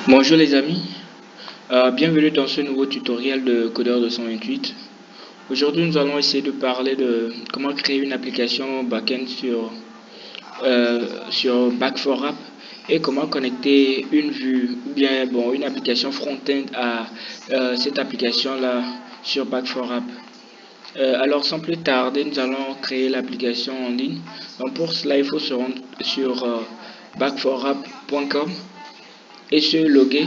Bonjour les amis, bienvenue dans ce nouveau tutoriel de Codeur 228. Aujourd'hui nous allons essayer de parler de comment créer une application backend sur Back4App et comment connecter une vue ou bien une application front-end à cette application là sur Back4App. Alors sans plus tarder, nous allons créer l'application en ligne. Donc pour cela il faut se rendre sur back4app.com et se loguer.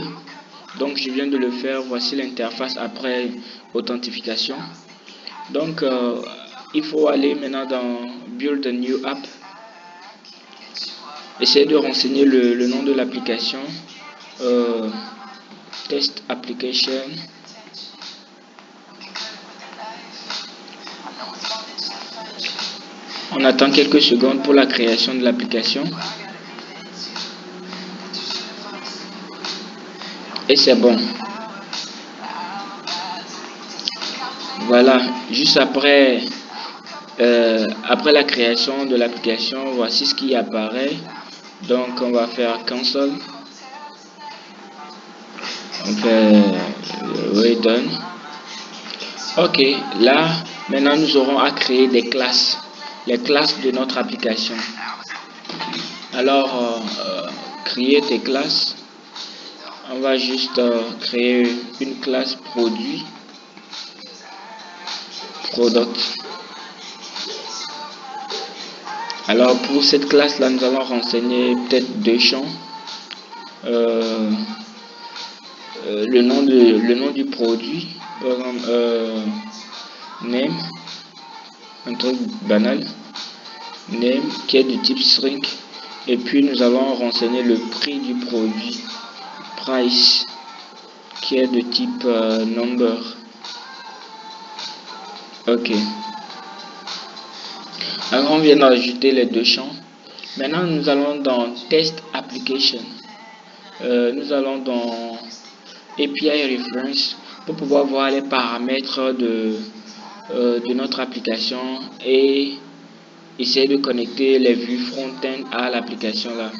Donc je viens de le faire, voici l'interface après authentification. Donc il faut aller maintenant dans Build a New App, essayer de renseigner le nom de l'application, Test Application. On attend quelques secondes pour la création de l'application. Et c'est bon. Voilà, juste après la création de l'application, voici ce qui apparaît. Donc on va faire cancel. On fait redone. Ok, là maintenant nous aurons à créer des classes, les classes de notre application. Alors créer tes classes. On va juste créer une classe produit, product. Alors pour cette classe là nous allons renseigner peut-être deux champs, le nom du produit, par exemple name, un truc banal, name qui est du type string, et puis nous allons renseigner le prix du produit, price, qui est de type number. Ok. Alors on vient d'ajouter les deux champs. Maintenant nous allons dans test application. Nous allons dans API reference pour pouvoir voir les paramètres de notre application et essayer de connecter les vues front-end à l'application là.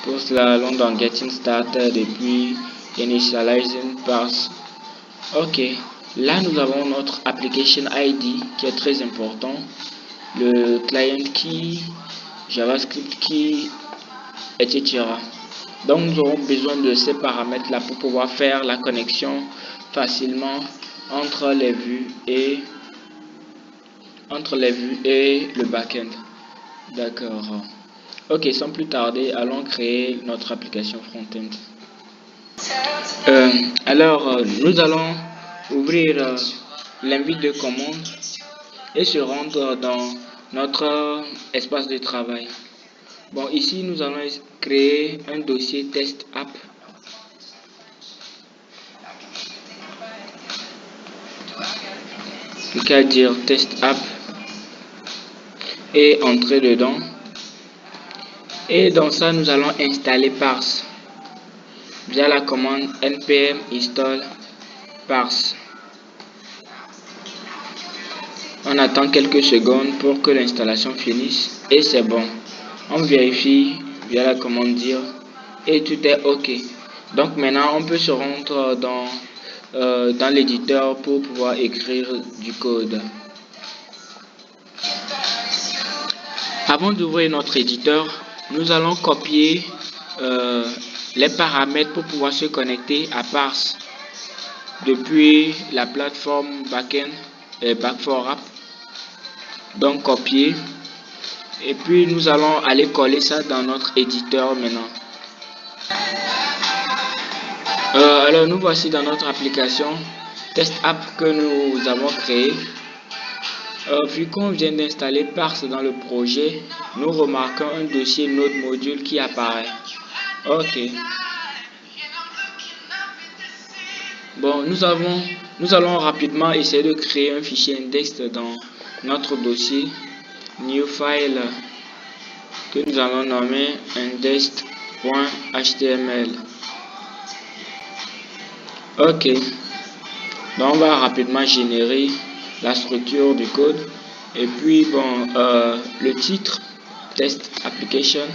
Pour cela, allons dans Getting Started et puis Initializing Parse. Ok, là nous avons notre application ID qui est très important, le client key, JavaScript key, etc. Donc nous aurons besoin de ces paramètres là pour pouvoir faire la connexion facilement entre les vues et le backend. D'accord. Ok, sans plus tarder, allons créer notre application front-end. Alors, nous allons ouvrir l'invite de commande et se rendre dans notre espace de travail. Bon, ici, nous allons créer un dossier test app. Qu'à dire test app et entrer dedans. Et dans ça, nous allons installer parse via la commande npm install parse. On attend quelques secondes pour que l'installation finisse et c'est bon. On vérifie via la commande dire et tout est ok. Donc maintenant on peut se rendre dans l'éditeur pour pouvoir écrire du code. Avant d'ouvrir notre éditeur, nous allons copier les paramètres pour pouvoir se connecter à parse depuis la plateforme backend Back4App. Donc copier et puis nous allons aller coller ça dans notre éditeur maintenant. Alors nous voici dans notre application test app que nous avons créé. Vu qu'on vient d'installer parse dans le projet, nous remarquons un dossier node module qui apparaît. Ok. Bon, nous allons rapidement essayer de créer un fichier index dans notre dossier new file que nous allons nommer index.html. Ok. Donc on va rapidement générer la structure du code et puis le titre test application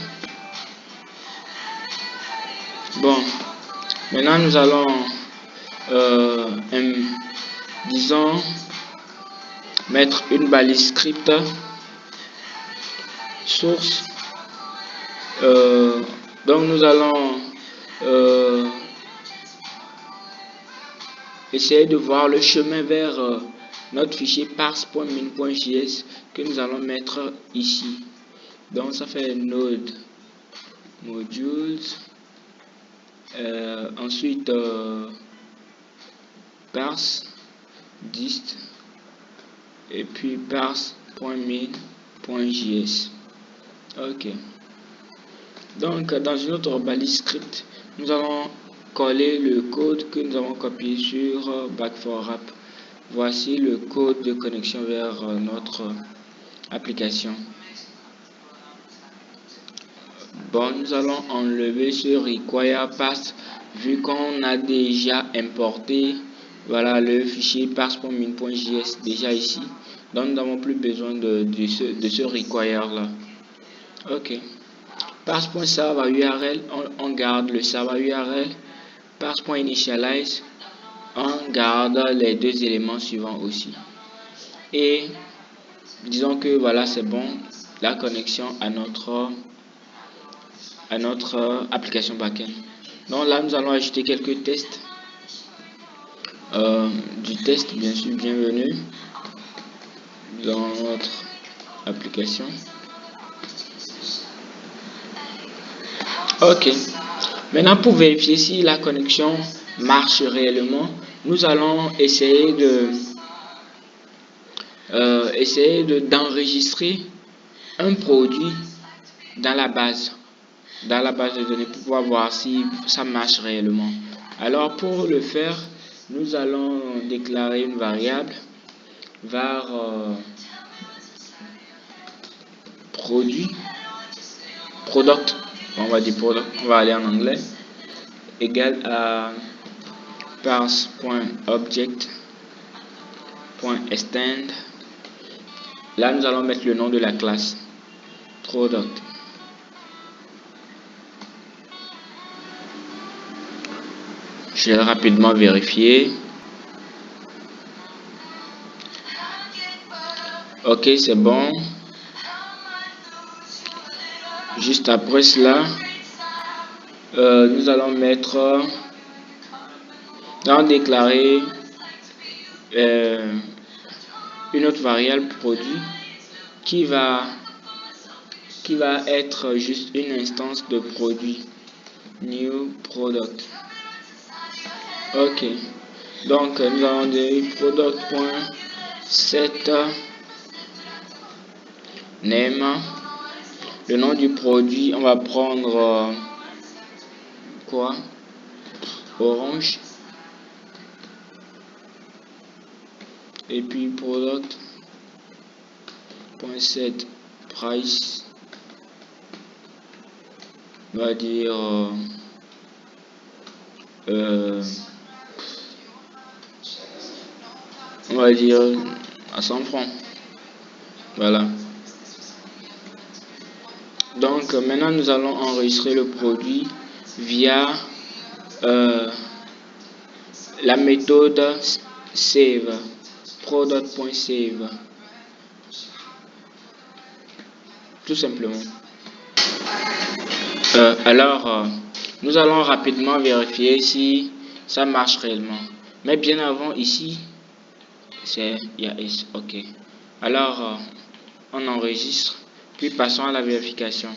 Bon, maintenant nous allons, disons, mettre une balise script source. Donc nous allons essayer de voir le chemin vers notre fichier parse.min.js que nous allons mettre ici. Donc ça fait node modules, ensuite parse dist et puis parse.min.js. ok, donc dans une autre balise script nous allons coller le code que nous avons copié sur Back4App. Voici le code de connexion vers notre application. Bon, nous allons enlever ce require pass vu qu'on a déjà importé, voilà, le fichier parse.min.js déjà ici. Donc nous n'avons plus besoin de ce require là. Ok. Parse.server URL, on garde le serveur URL. Parse.initialize, on garde les deux éléments suivants aussi. Et disons que voilà, c'est bon, la connexion à notre application backend. Donc là nous allons ajouter quelques tests, du test bien sûr, bienvenue dans notre application. Ok, maintenant pour vérifier si la connexion marche réellement, nous allons essayer d'enregistrer un produit dans la base de données pour pouvoir voir si ça marche réellement. Alors pour le faire, nous allons déclarer une variable var product, on va dire product, on va aller en anglais, égal à parse.object.extend. Là nous allons mettre le nom de la classe product. Je vais rapidement vérifier. Ok, c'est bon. Juste après cela, nous allons déclarer une autre variable produit qui va être juste une instance de produit, new product. Ok, donc nous allons dire product.set name. Le nom du produit, on va prendre quoi? Orange. Et puis product.set price, on va dire à 100 francs. Voilà. Donc maintenant nous allons enregistrer le produit via la méthode save, product.save, tout simplement. Alors nous allons rapidement vérifier si ça marche réellement, mais bien avant ici c'est yes. Ok, alors on enregistre puis passons à la vérification.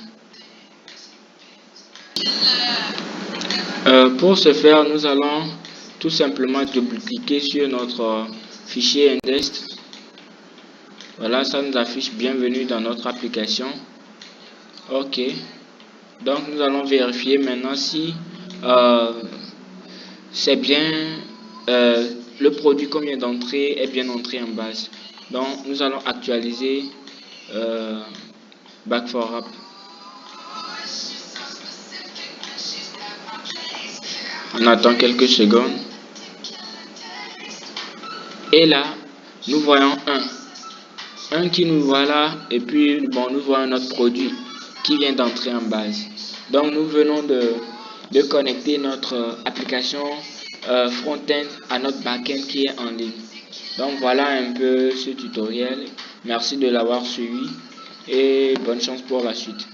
Pour ce faire, nous allons tout simplement double-cliquer sur notre fichier index. Voilà, ça nous affiche bienvenue dans notre application. Ok, donc nous allons vérifier maintenant si c'est bien le produit qu'on vient d'entrer est bien entré en base. Donc nous allons actualiser Back4App. On attend quelques secondes. Et là, nous voyons un qui nous voit là, et puis bon, nous voyons notre produit qui vient d'entrer en base. Donc nous venons de de connecter notre application front-end à notre back-end qui est en ligne. Donc voilà un peu ce tutoriel. Merci de l'avoir suivi et bonne chance pour la suite.